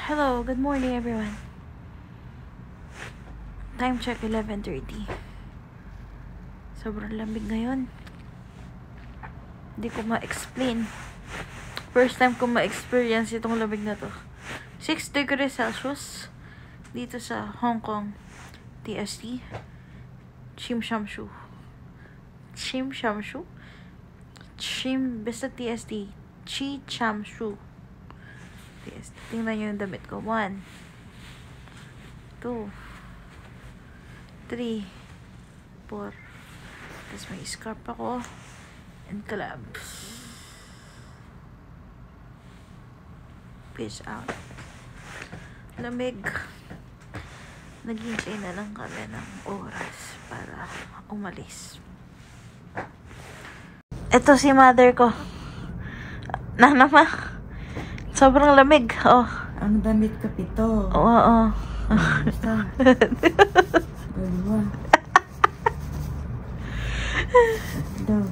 Hello, good morning everyone. Time check 11:30. Sobrang lamig ngayon. Hindi ko ma-explain. First time ko ma-experience itong lamig na to. 6 degrees Celsius dito sa Hong Kong TST. Shimshamshu. Basta TST. Shimshamshu. TST. Tingnan nyo yung damit ko. 1, 2, 3, 4. Tapos may scarf ako. And gloves. Peace out. Lamig. Naghihintay na lang kami ng oras para umalis. Ito si mother ko. Nanama. Sobrang lamig. Oh. Ang damit ka, 7. Oo. Basta. Dalawa. 3. 4.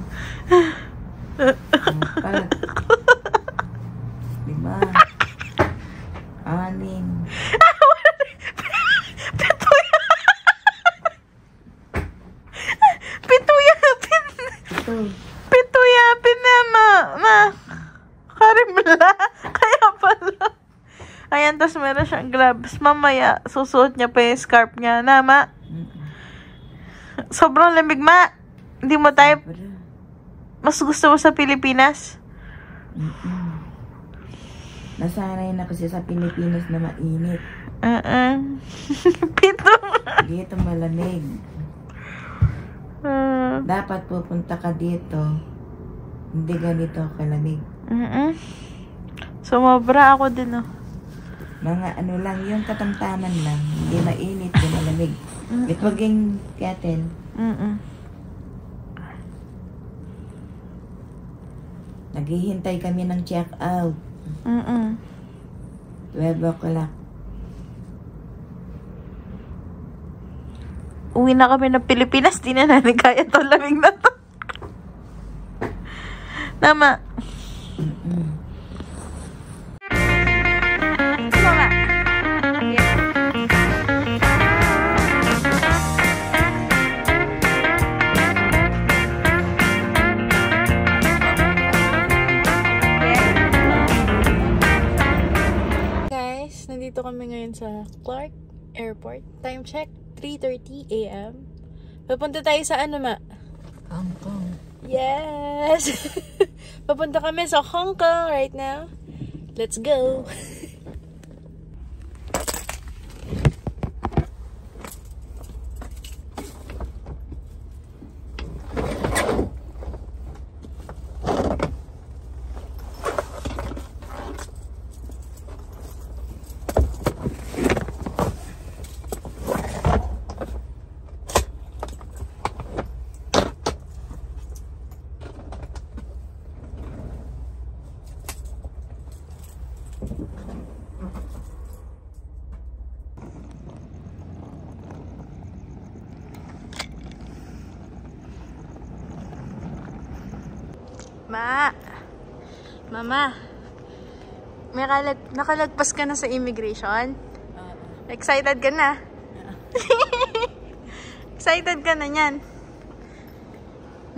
5. 6. Pituyapin na, ma. Karimla. Kaya pala. Ayan, tas meron siyang gloves. Mamaya, susuot niya pa yung scarf niya. Na, ma? Sobrang lamig, ma. Hindi mo tayo... Mas gusto mo sa Pilipinas? Nasanay na kasi sa Pilipinas na mainit. Pito. Dito malamig. Dapat pupunta ka dito. Hindi ganito kalamig. Sumobra ako din, oh. Mga ano lang, yung katamtaman lang. Hindi mainit, hindi malamig. It waging katin. Naghihintay kami ng check out. 12 o'clock. Uwi na kami ng Pilipinas. Di na namin kaya to. Lamig na to. Tama. Mama. Guys, nandito kami ngayon sa Clark Airport. Time check 3:30 AM. Papunta tayo sa ano, ma? Hong Kong. Yes! Papunta kami sa Hong Kong right now. Let's go! Mama, nakalagpas ka na sa immigration? Excited ka na? Excited ka na yan?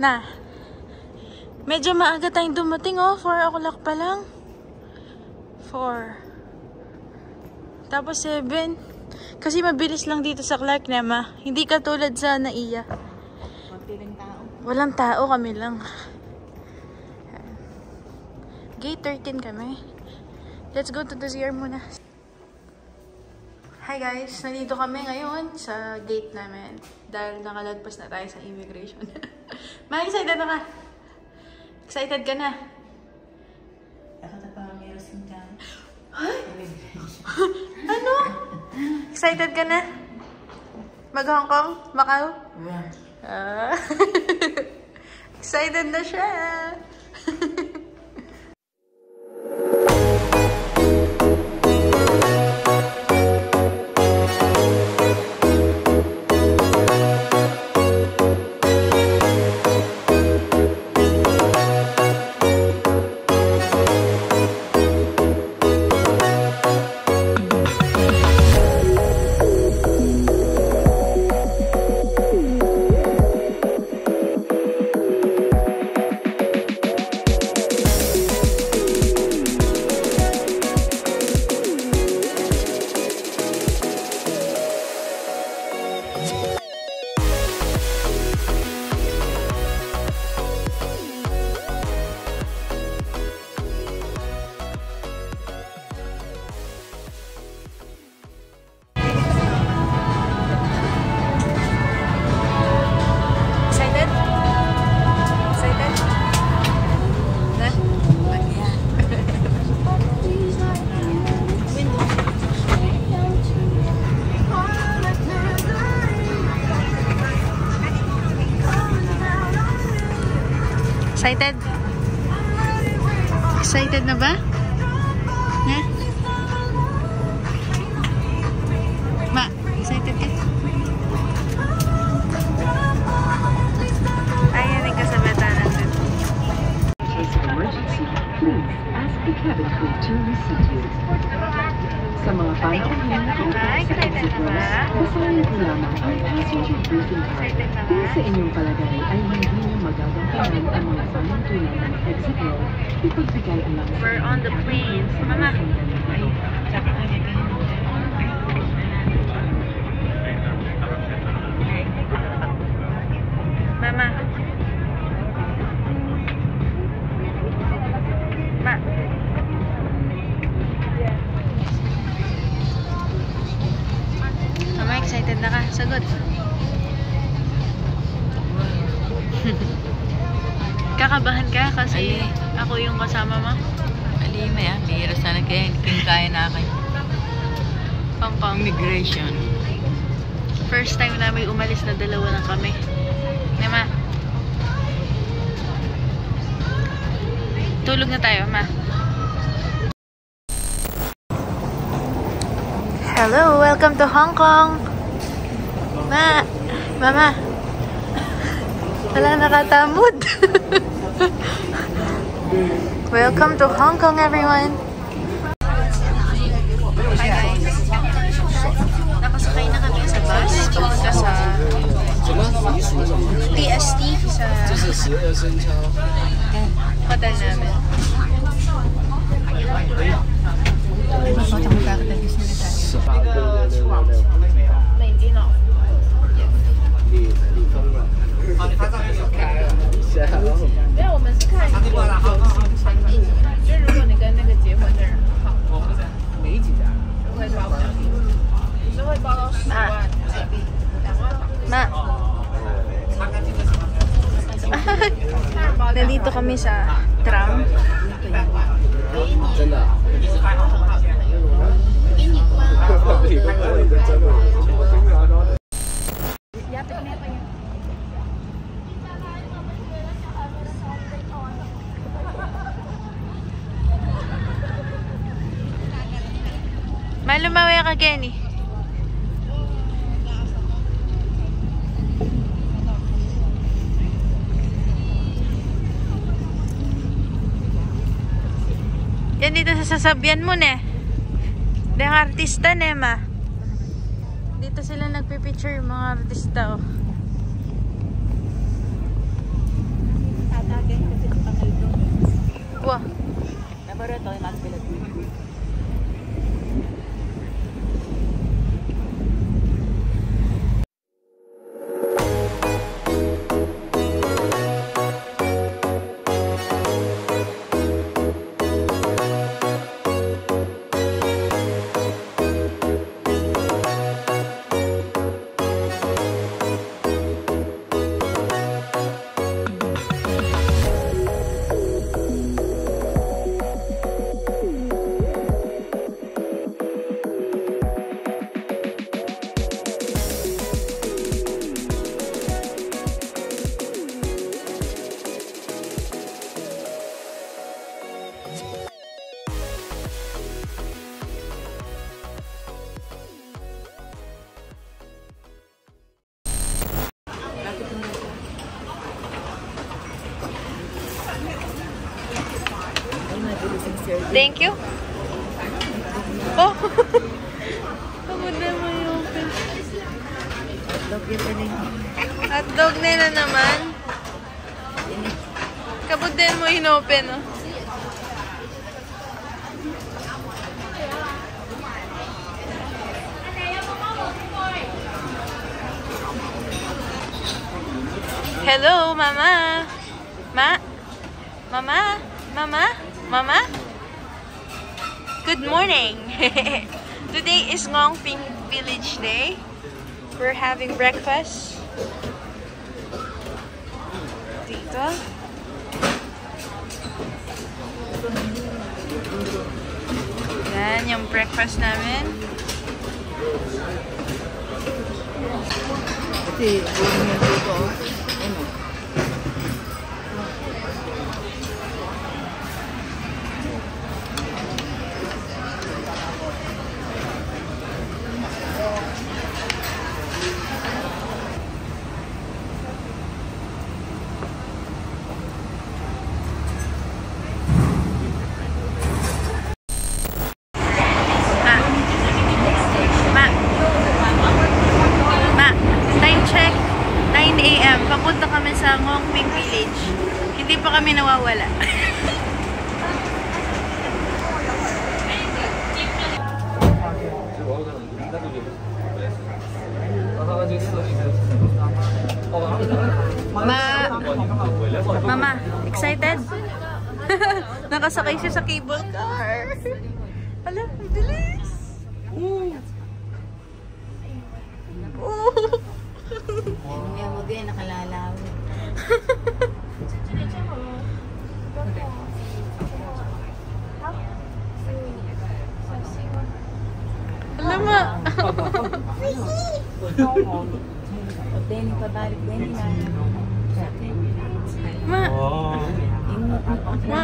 Na, medyo maaga tayong dumating, oh. 4 o'clock pa lang. 4. Tapos 7. Kasi mabilis lang dito sa Clark, Nema. Hindi katulad sa Naiya. Walang tao, kami lang. Gate 13 kami. Let's go to the ZR muna. Hi guys! Nandito kami ngayon sa gate namin. Dahil nakalagpas na tayo sa immigration. Ma-excited na ka? Excited ka na? Ako na pa meron ka. Ano? Excited ka na? Mag-Hong Kong? Macau? Yeah. Excited na siya! Excited na ba? Ha? Ma, excited ka? Ayan ang kasabitan natin. Emergency, please ask the cabin crew to listen to you. Sa mga panahon na nakikita sa exit doors, basahin ko lamang ang passenger briefing card. Kung sa inyong palagay ay hindi niyo magagampanan ang mga panuntunan ng exit row, ipagbigay ang mga We're on the plane. Mama. Mama. Ma. Mama, excited na ka? Sagot. Kakabahan ka kasi ako yung kasama mo? Alima yan. Bihira sana kaya hindi kaya na akin. Hong Kong. Immigration. First time na may umalis na dalawa lang kami. Ma. Tulog na tayo, Ma. Hello, welcome to Hong Kong. Ma. Mama. Wala nakatamod. Welcome to Hong Kong, everyone. Hi guys. Nakasakay na kami sa bus papunta sa TST sa hotel namin. Ma. Nandito kami sa tram. Malumawi ka, Kenny. Yan dito sa sasabyan mo, ne. Dahil artista, ne, ma. Dito sila nagpipicture yung mga artista, oh. Wow. Thank you. Oh. Kamuda mo yung open. Hotdog nila naman. Kabudin mo in-open, oh. Hello, Mama. Mama. Good morning. Today is Ngongping Village Day. We're having breakfast. Dito. Yan yung breakfast namin. Kasi, buong yung dito. Ano? Sasakay siya sa cable car. Alam, ang bilis. Kaya mo din, nakalalaw. Alam mo. Deni pabalik din na. Ma. Ma.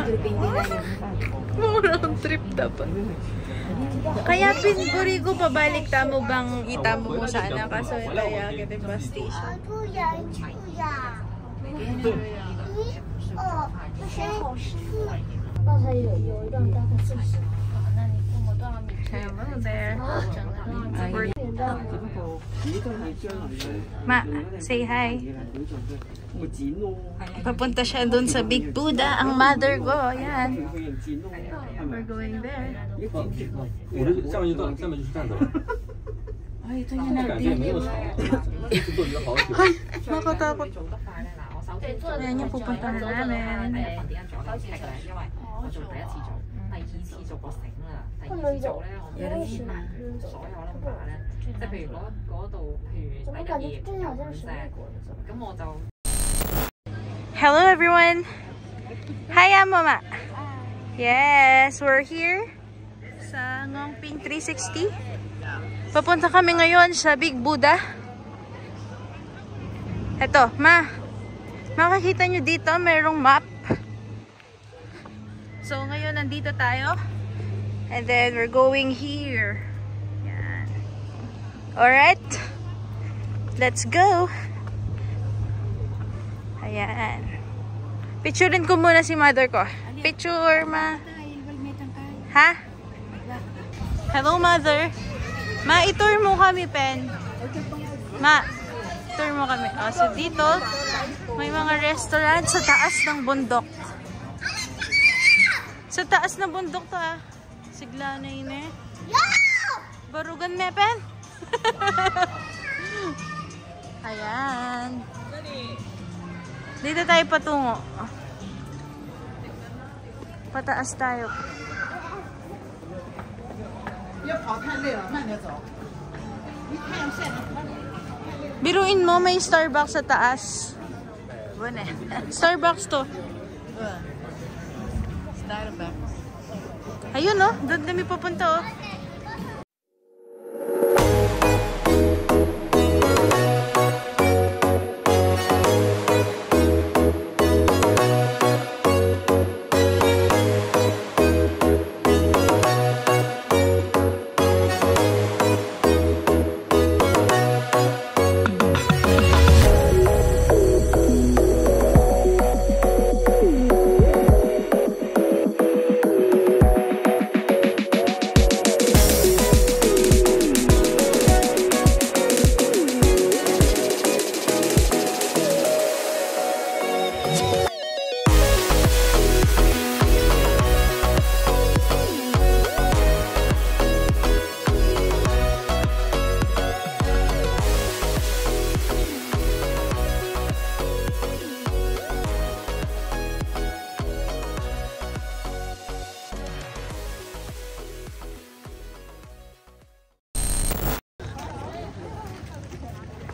Round trip dapat. Kaya pinpuri ko pabalik tamo bang itamo mo sana kaso kaya kita bus station. Hello there. Ma, say hi. Papunta siya dun sa Big Buddha, ang mother ko. Yan. We're going there. 我这下面就到，下面就是站的了。 Ay, ito 感 yung 觉没有吵，一直都觉得好久。 Ay, nakatakot. Ayan yung pupunta na namin. 我做第一次做，第二次做個繩啦，第二次做咧，我冇所有 number 咧，即係譬如嗰度，譬如第一頁有5隻，咁我就。 Hello everyone! Hi Mama! Yes, we're here sa Ngongping 360. Papunta kami ngayon sa Big Buddha. Eto, makikita nyo dito, mayroong map. So, ngayon nandito tayo. And then, we're going here. Yan. Alright. Let's go. Ayan. Picturein ko muna si mother ko. Picture, ma. Ha? Hello, mother. Ma, itour mo kami, Pen. Ma, tour mo kami. Oh, so, dito, may mga restaurant sa taas ng bundok. Sa taas ng bundok to, ah. Sigla na yun, eh. Barugan me, Pen. Ayan. Dito tayo patungo. Pataas tayo. Biruin mo, may Starbucks sa taas. Starbucks to. Ayun, oh. Doon kami papunta, oh.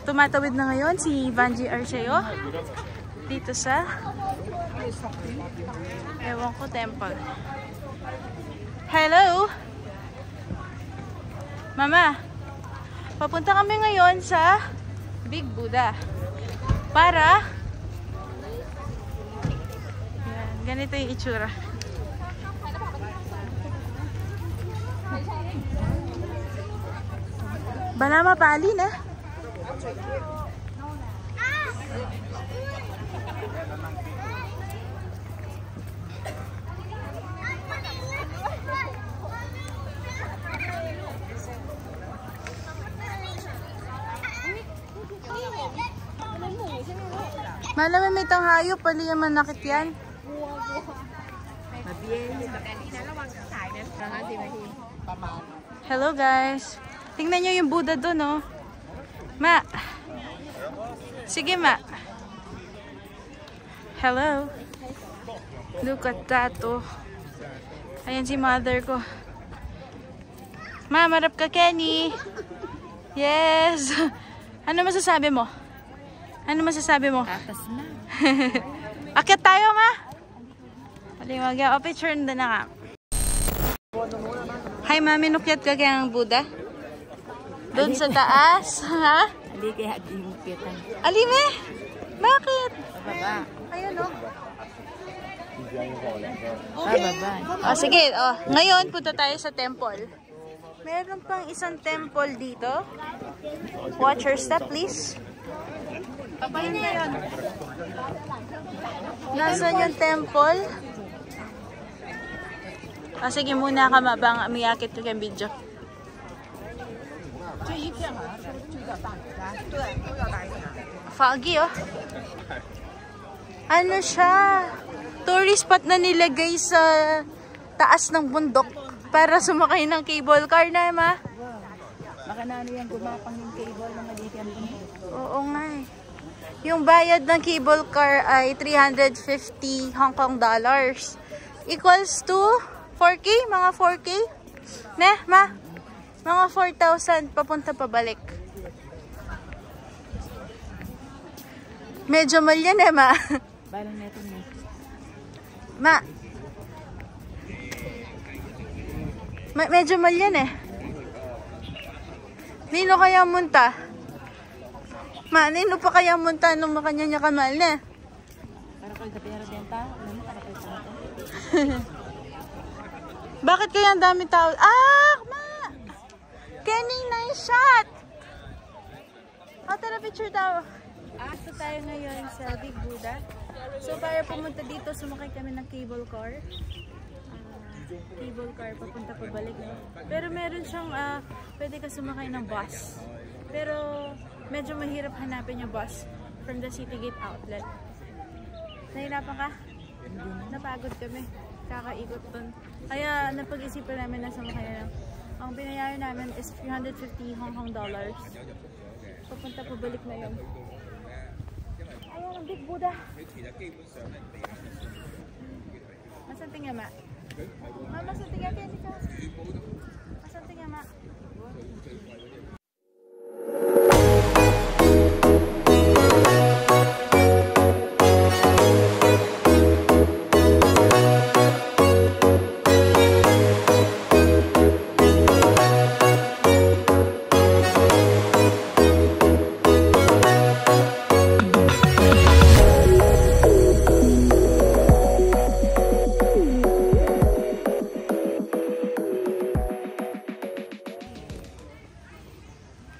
Tumatawid na ngayon si Vanji Arceo dito sa ewan ko temple. Hello! Mama! Papunta kami ngayon sa Big Buddha para yan, ganito yung itsura. Bala mapali na. Malamang may tanghayop, pali naman nakit yan. Hello guys. Tingnan nyo yung Buddha doon, oh. Ma. Sige, ma. Hello. Look at that, oh. Ayan si mother ko. Ma, marap ka, Kenny. Yes. Ano masasabi mo? Ano masasabi mo? Atas na. Akyat tayo, ma. Aliwag yan. O, picture na nga. Hi, mami. Nukyat ka kaya ng Buddha? Doon sa taas. Ha? Hindi kaya yung kitan. Alime? Bakit? Baba. Ayun, o. Baba. O, sige. O, ngayon, punta tayo sa temple. Meron pang isang temple dito. Watch your step, please. Papayin na yun. Nasaan yung temple? O, sige muna ka mabang miyakit ko kayong video. Foggy, oh. Ano siya? Tourist spot na nilagay sa taas ng bundok para sumakay ng cable car na, ma. Baka na ano yan, gumapang yung cable na malikan mo. Oo nga eh. Yung bayad ng cable car ay 350 Hong Kong dollars. Equals to 4K? Mga 4K? Ne, ma? Mga 4,000 papunta pabalik. Medyo mal yan eh, ma. Balang neto na. Ma. Medyo mal yan eh. Nino kaya munta? Ma, nino pa kaya munta nung makanya niya kamal na? Para ko kapira benta, ano mo para ko sa. Bakit kaya ang dami tao? Ah, ma! Kenny, nice shot! O, tara picture daw. Ito tayo ngayon sa Big Buddha. So, para pumunta dito, sumakay kami ng cable car. Cable car, papunta pabalik. Pero meron siyang, pwede ka sumakay ng bus. Pero, medyo mahirap hanapin yung bus from the City Gate outlet. Nahirapan ka? Napagod kami. Kakaikot dun. Kaya, napag-isipan namin na sumakay na lang. Ang binayaran namin is 350 Hong Kong dollars. Papunta pabalik na yun. Ayan, ang Big Buddha. Masanting nga, ma? Masanting nga, Jessica. Masanting nga, ma?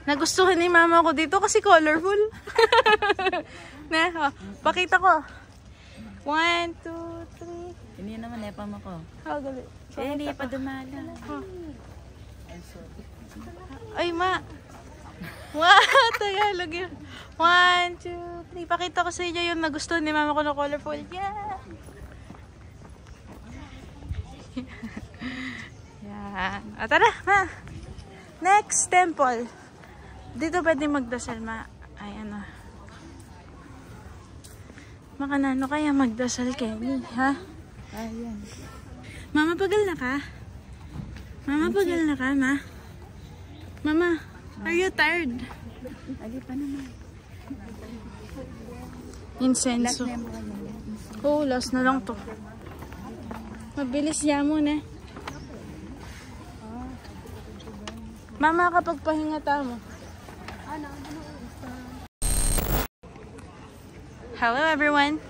Nagustuhan ni mama ko dito kasi colorful. Na, oh, pakita ko. 1, 2, 3. Hindi naman epam ako. Oh, gali. Hindi pa dumala. Oh. Ay, ma. Wow, Tagalog yun. 1, 2, 3. Pakita ko sa inyo yung nagustuhan ni mama ko na colorful. Yeah. Yan. Ah, tara, ma. Next temple. Dito pwede magdasal, ma. Ay, ano. Makanano kaya magdasal, Kenny, ha? Ayan. Mama, pagal na ka? Mama, pagal na ka, ma? Mama, are you tired? Ali pa naman. Insenso. Oh, last na lang to. Mabilis yan muna. Mama, kapag pahinga mo. Hello everyone!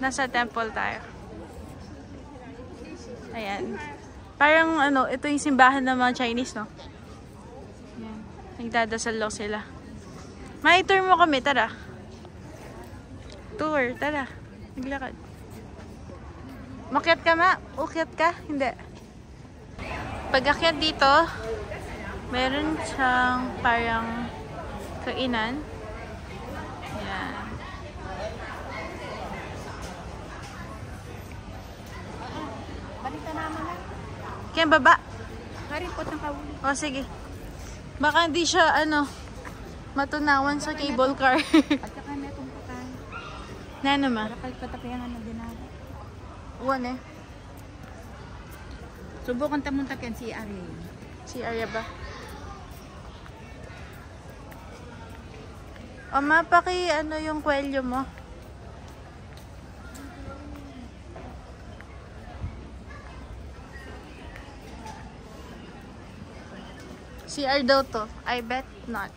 Nasa temple tayo. Ayan. Parang ano, ito yung simbahan ng mga Chinese, no? Ayan. Nagdadasal lang sila. May tour mo kami, tara. Tour, tara. Naglakad. Makyat ka, ma? Ukyat ka? Hindi. Pag-akyat dito, meron siyang parang kainan. Ayan. Balita naman na. Kaya baba. Karipot ng kawuli. O, sige. Baka hindi siya, ano, matunawan sa cable car. At saka may pagkain. Na naman? Para katapihan na dinala. Uwan eh. Subukan tamuntakin si Ari. Si Arya ba? O, mapaki ano yung kwelyo mo? CR daw to. I bet not.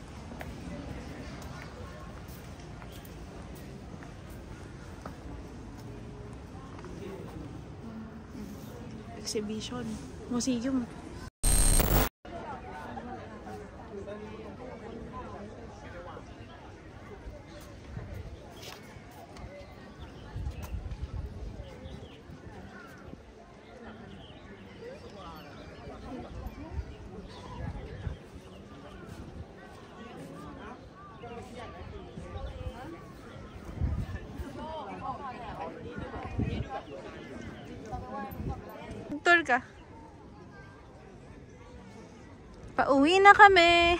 Exhibition. Museum. Tour ka. Pauwi na kami.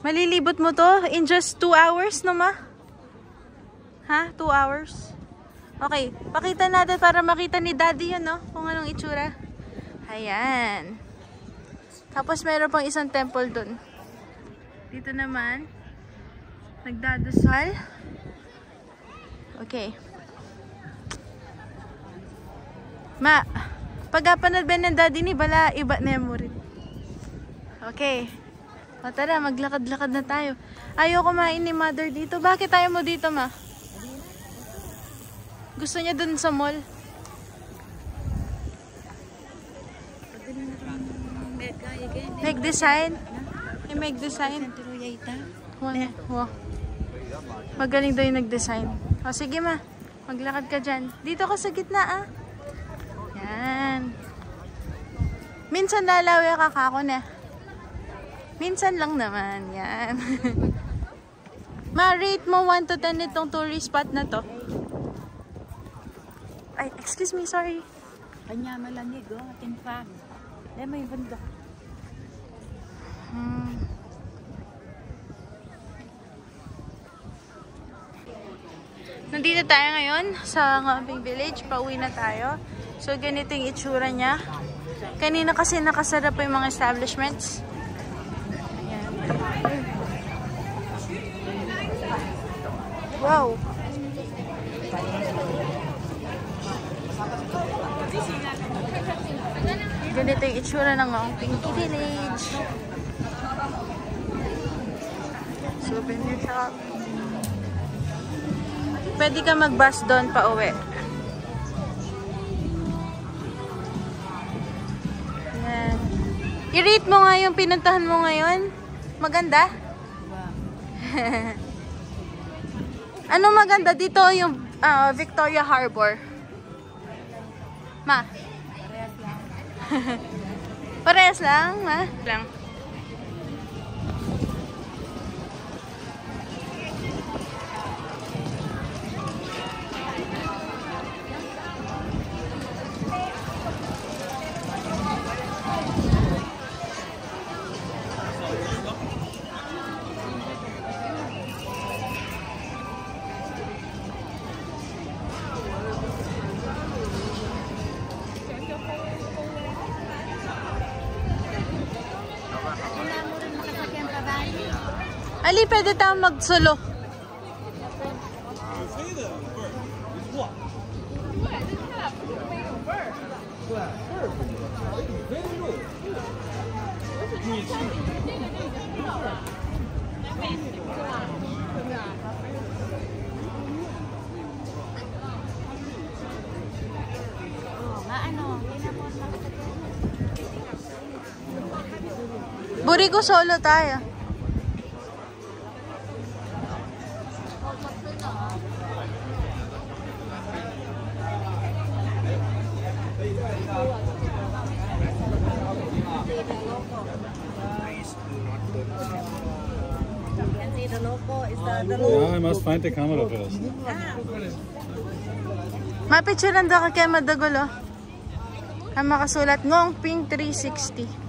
Malilibot mo to in just 2 hours, no ma? Ha? 2 hours? Okay, pakita natin para makita ni Daddy yun, no? Kung anong itsura. Ayan. Tapos meron pang isang temple dun. Dito naman, nagdadasal. Okay. Ma, pagkapanad ba ng Daddy ni bala, iba na mo rin. Okay. O tara, maglakad-lakad na tayo. Ayaw kumain ni Mother dito. Bakit tayo mo dito, ma? Gusto niya dun sa mall. Make design. Make design. Wow. Magaling daw yung nag-design. O sige ma, maglakad ka dyan. Dito ka sa gitna ah. Yan. Minsan lalawi ka kako na. Minsan lang naman. Yan. Ma-rate mo 1 to 10 itong tourist spot na to. Ay, excuse me, sorry. Kanya malamig, oh. Tinfang. Dahil may bundok. Nandito tayo ngayon sa Ngambing Village. Pauwi na tayo. So, ganito yung itsura niya. Kanina kasi nakasara pa yung mga establishments. Ayan. Wow! Ganito yung itsura ng Ngambing Village. Souvenir shop. Pwede ka mag-bus doon pa uwi. Yan. I-rate mo nga yung pinuntahan mo ngayon. Maganda? Ano maganda dito yung Victoria Harbor? Ma? Parehas lang. Parehas lang, ma? Lang. Ali, pwede tayong mag-solo. Buri ko solo tayo. Yeah, I must find the camera first. Mapicturean daw ka kay Madagulo. Ang makasulat Ngongping 360.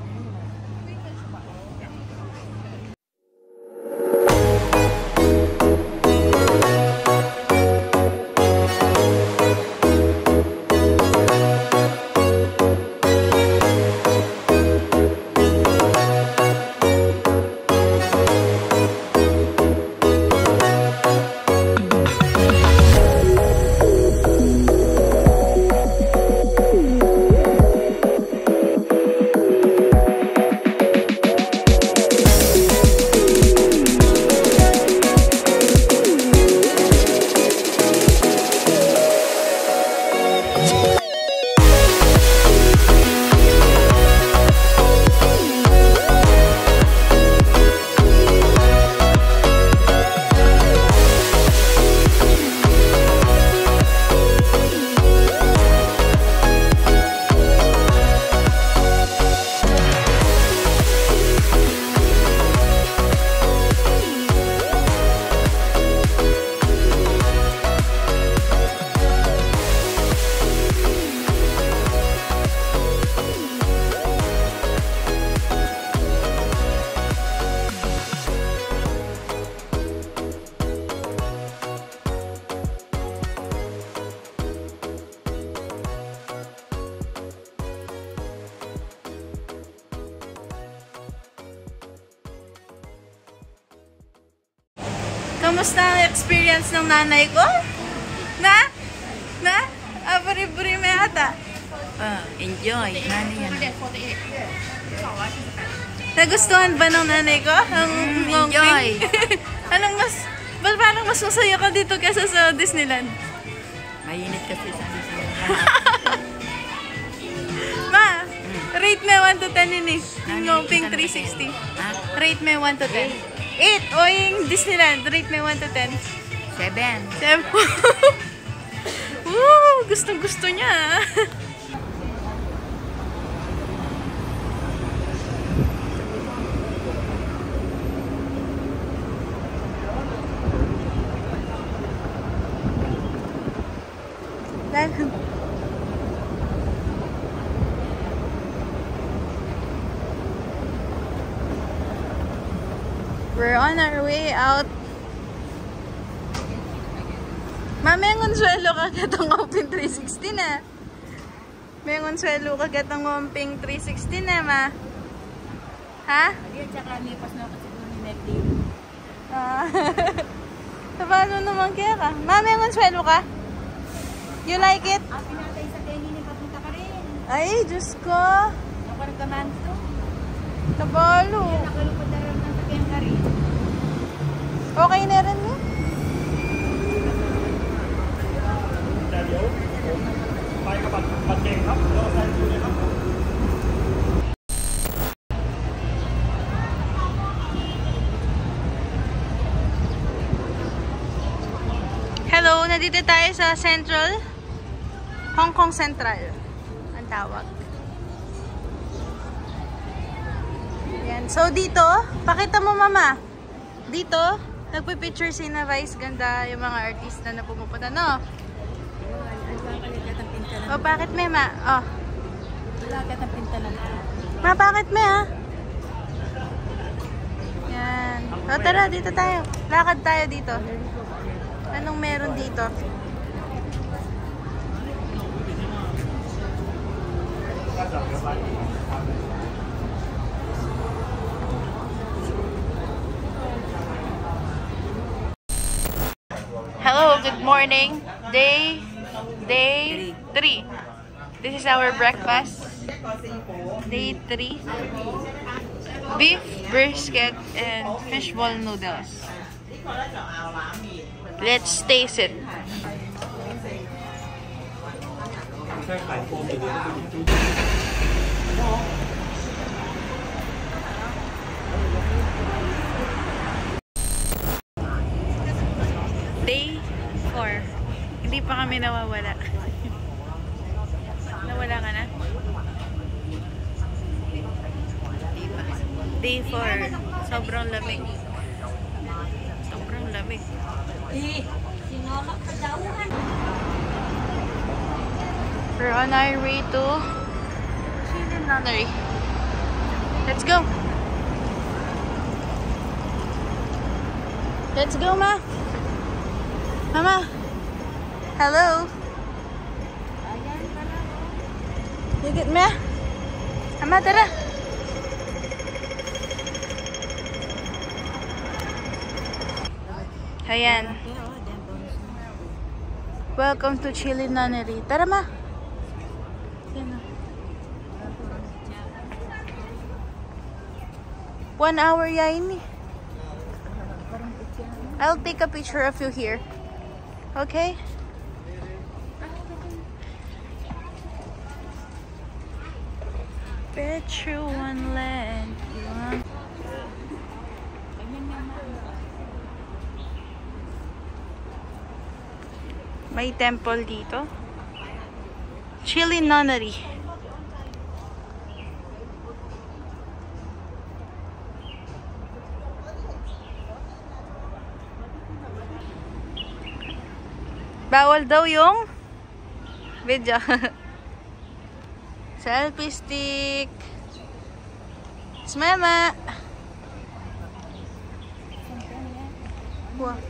Kamusta ang experience ng nanay ko? Na? Buri-buri may ata. Enjoy. Nani yan. Nagustuhan ba ng nanay ko? Enjoy. Parang mas masaya ka dito kaysa sa Disneyland? Mainit kasi sa Disneyland. Ma, rate me 1 to 10 yun eh. Yung Pink 360. Ha? Rate me 1 to 10. 8. O yung Disneyland, rate me 1 to 10. 7. 7. Woo! Gustong-gusto niya. We're on our way out. Mengon swelo ka katong Omping 360 na. Mengon swelo ka katong Omping 360 na, ma. Ha? Hindi, tsaka lipas na ako siguro ni Negdave. Paano naman kaya ka? Mengon swelo ka? You like it? Pinatay sa Kenny ni papunta ka rin. Ay, Diyos ko. Nakaragaman to. Kabalo. Nakalupad na rin ng sakyan ka rin. Okay na rin mo? Hello, nandito tayo sa Central. Hong Kong Central. Ang tawag. Yan. So dito, pakita mo mama. Dito, nagpipicture si na Vice. Ganda yung mga artista na pumupunta, no? O, bakit may ma? Oh. Wala ka ng pinta lang. Ma, bakit may ha? Yan. O, tara, dito tayo. Lakad tayo dito. Anong meron dito? Hello, good morning. Day 3. This is our breakfast. Day 3. Beef brisket and fishball noodles. Let's taste it. Day 4. Hindi pa kami nawawala. Nawala ka na? Day 4. Sobrang lamig. Sobrang lamig. We're on our way to Chilin Nunnery. Let's go. Let's go, ma. Mama. Hello. Higit mo. Mama, tara. Ayan. Welcome to Chilin Nunnery. Tara, ma. Ayan na. 1 hour yain eh. I'll take a picture of you here. Okay? Petro one land. May temple dito. Chilin Nunnery. Bawal daw yung video. Selfie stick. Smema. Wow.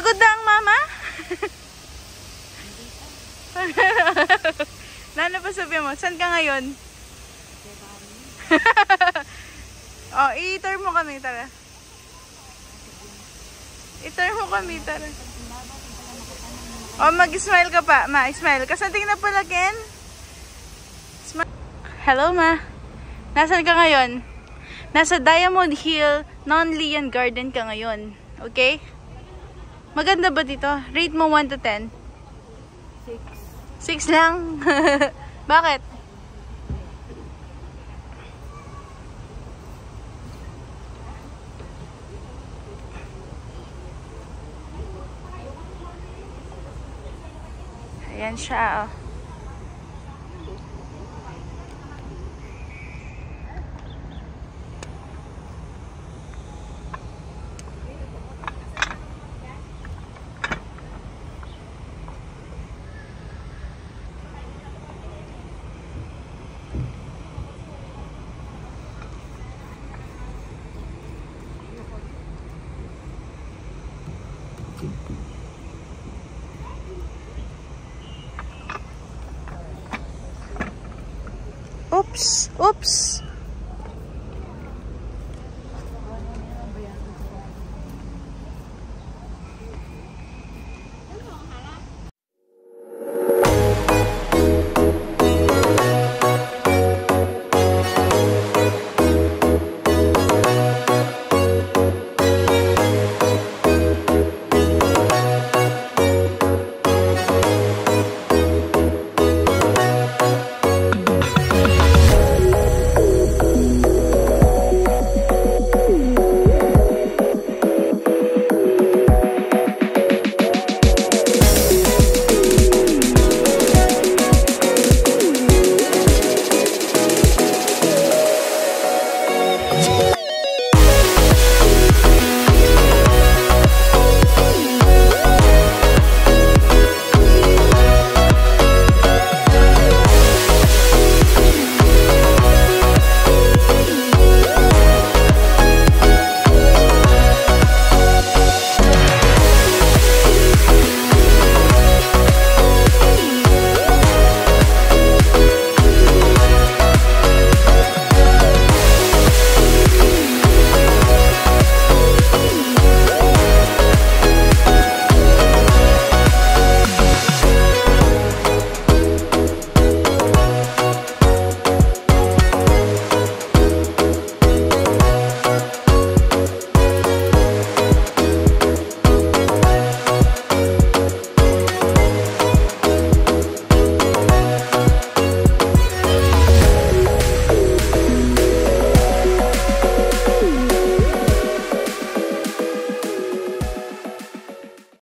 Pagod na ang mama? Ano pa sabi mo? Saan ka ngayon? Oh, i-turn mo kami, tara. I-turn mo kami, tara. Oh, mag-smile ka pa. Ma, smile. Kasanting na pala, Ken. Smile. Hello, ma. Nasaan ka ngayon? Nasa Diamond Hill Non-Leon Garden ka ngayon. Okay? Maganda ba dito? Rate mo 1 to 10. 6 lang. Bakit? Ayan siya, oh. Oops! Oops!